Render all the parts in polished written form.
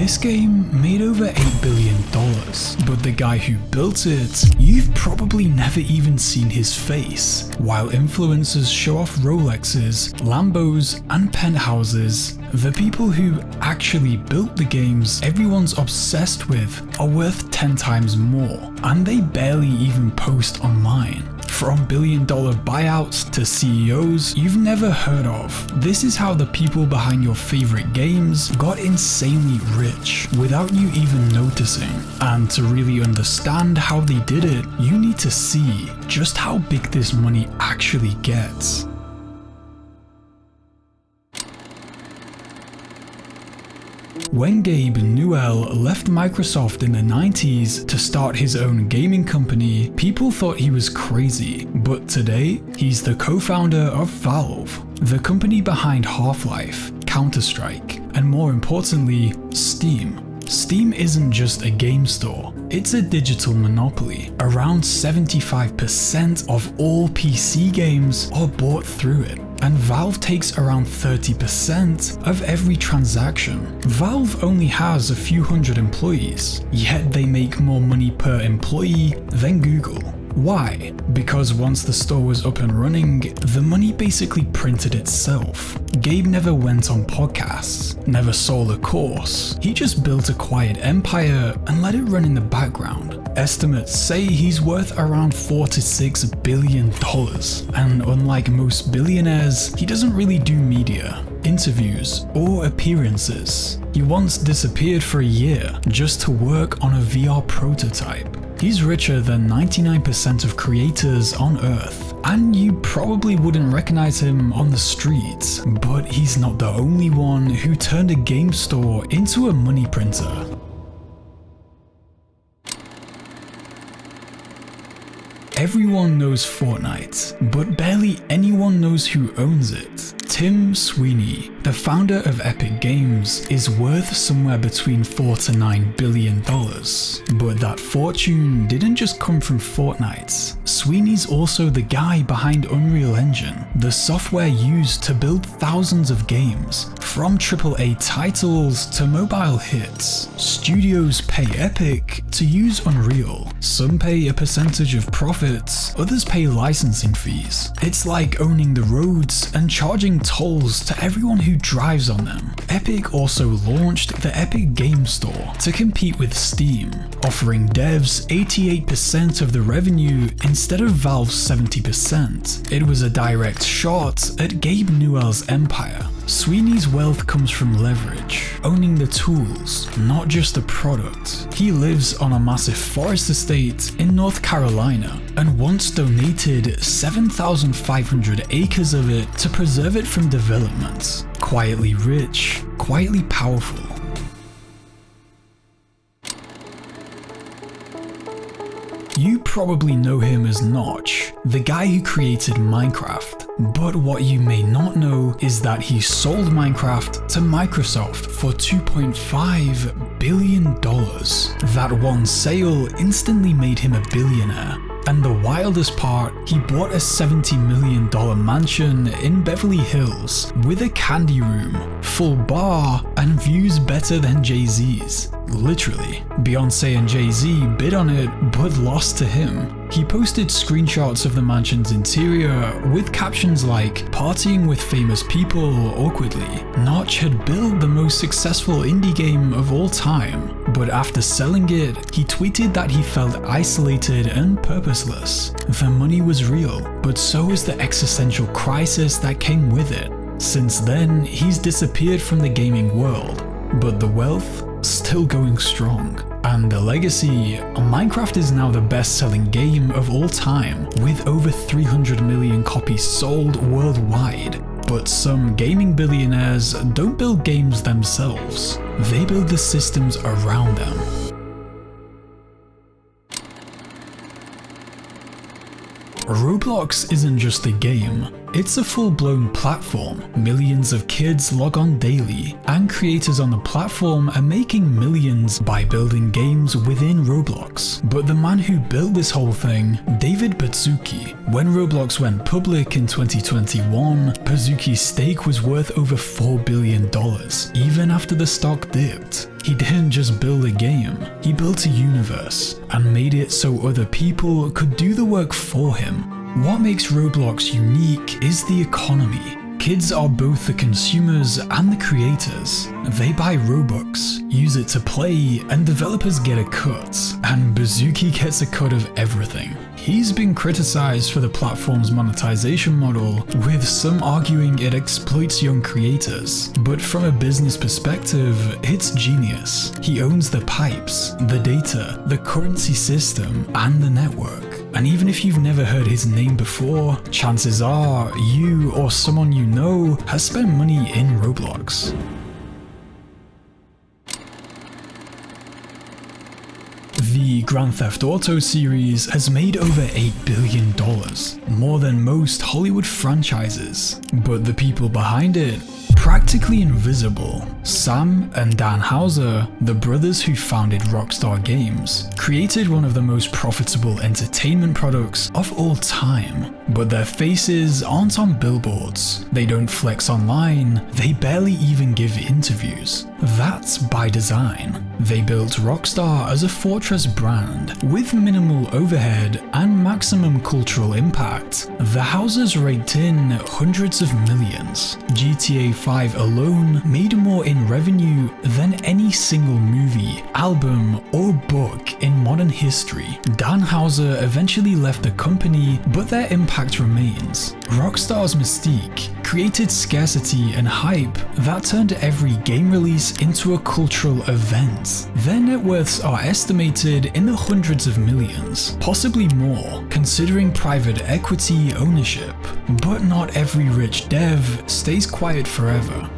This game made over $8 billion, but the guy who built it, you've probably never even seen his face. While influencers show off Rolexes, Lambos, and penthouses, the people who actually built the games everyone's obsessed with are worth 10 times more, and they barely even post online. From billion-dollar buyouts to CEOs you've never heard of. This is how the people behind your favorite games got insanely rich without you even noticing. And to really understand how they did it, you need to see just how big this money actually gets. When Gabe Newell left Microsoft in the 90s to start his own gaming company, people thought he was crazy, but today, he's the co-founder of Valve, the company behind Half-Life, Counter-Strike, and more importantly, Steam. Steam isn't just a game store, it's a digital monopoly. Around 75% of all PC games are bought through it, and Valve takes around 30% of every transaction. Valve only has a few hundred employees, yet they make more money per employee than Google. Why? Because once the store was up and running, the money basically printed itself. Gabe never went on podcasts, never sold a course. He just built a quiet empire and let it run in the background. Estimates say he's worth around $4 to $6 billion. And unlike most billionaires, he doesn't really do media, interviews, or appearances. He once disappeared for a year just to work on a VR prototype. He's richer than 99% of creators on Earth, and you probably wouldn't recognize him on the streets, but he's not the only one who turned a game store into a money printer. Everyone knows Fortnite, but barely anyone knows who owns it. Tim Sweeney, the founder of Epic Games, is worth somewhere between $4 to $9 billion. But that fortune didn't just come from Fortnite. Sweeney's also the guy behind Unreal Engine, the software used to build thousands of games, from AAA titles to mobile hits. Studios pay Epic to use Unreal. Some pay a percentage of profits, others pay licensing fees. It's like owning the roads and charging tolls to everyone who drives on them. Epic also launched the Epic Game Store to compete with Steam, offering devs 88% of the revenue instead of Valve's 70%. It was a direct shot at Gabe Newell's empire. Sweeney's wealth comes from leverage, owning the tools, not just the product. He lives on a massive forest estate in North Carolina and once donated 7,500 acres of it to preserve it from development. Quietly rich, quietly powerful. You probably know him as Notch, the guy who created Minecraft. But what you may not know is that he sold Minecraft to Microsoft for $2.5 billion. That one sale instantly made him a billionaire. And the wildest part, he bought a $70 million mansion in Beverly Hills with a candy room, full bar, and views better than Jay-Z's. Literally. Beyonce and Jay-Z bid on it but lost to him. He posted screenshots of the mansion's interior with captions like, "Partying with famous people awkwardly." Notch had built the most successful indie game of all time, but after selling it, he tweeted that he felt isolated and purposeless. The money was real, but so was the existential crisis that came with it. Since then, he's disappeared from the gaming world, but the wealth still going strong. And the legacy, Minecraft is now the best-selling game of all time, with over 300 million copies sold worldwide. But some gaming billionaires don't build games themselves, they build the systems around them. Roblox isn't just a game, It's a full-blown platform. Millions of kids log on daily, and creators on the platform are making millions by building games within Roblox. But the man who built this whole thing, David Baszucki, when Roblox went public in 2021, Baszucki's stake was worth over $4 billion, even after the stock dipped. He didn't just build a game, he built a universe, and made it so other people could do the work for him. What makes Roblox unique is the economy. Kids are both the consumers and the creators. They buy Robux, use it to play, and developers get a cut, and Baszucki gets a cut of everything. He's been criticized for the platform's monetization model, with some arguing it exploits young creators, but from a business perspective, it's genius. He owns the pipes, the data, the currency system, and the network. And even if you've never heard his name before, chances are you or someone you know has spent money in Roblox. The Grand Theft Auto series has made over $8 billion, more than most Hollywood franchises, but the people behind it, practically invisible. Sam and Dan Houser, the brothers who founded Rockstar Games, created one of the most profitable entertainment products of all time. But their faces aren't on billboards, they don't flex online, they barely even give interviews. That's by design. They built Rockstar as a fortress brand, with minimal overhead and maximum cultural impact. The Housers raked in hundreds of millions. GTA 5 alone made more in revenue than any single movie, album, or book in modern history. Dan Houser eventually left the company, but their impact remains. Rockstar's mystique created scarcity and hype that turned every game release into a cultural event. Their net worths are estimated in the hundreds of millions, possibly more, considering private equity ownership. But not every rich dev stays quiet forever.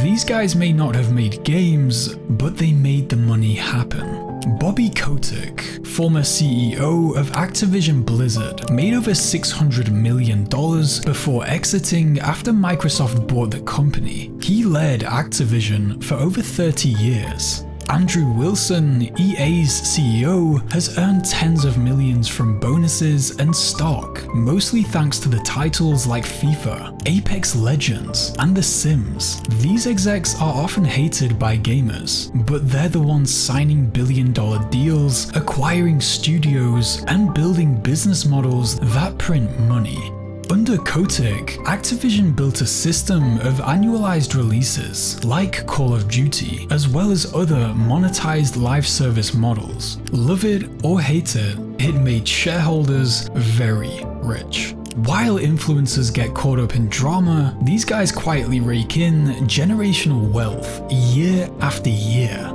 These guys may not have made games, but they made the money happen. Bobby Kotick, former CEO of Activision Blizzard, made over $600 million before exiting after Microsoft bought the company. He led Activision for over 30 years. Andrew Wilson, EA's CEO, has earned tens of millions from bonuses and stock, mostly thanks to the titles like FIFA, Apex Legends, and The Sims. These execs are often hated by gamers, but they're the ones signing billion-dollar deals, acquiring studios, and building business models that print money. Under Kotick, Activision built a system of annualized releases, like Call of Duty, as well as other monetized live service models. Love it or hate it, it made shareholders very rich. While influencers get caught up in drama, these guys quietly rake in generational wealth year after year.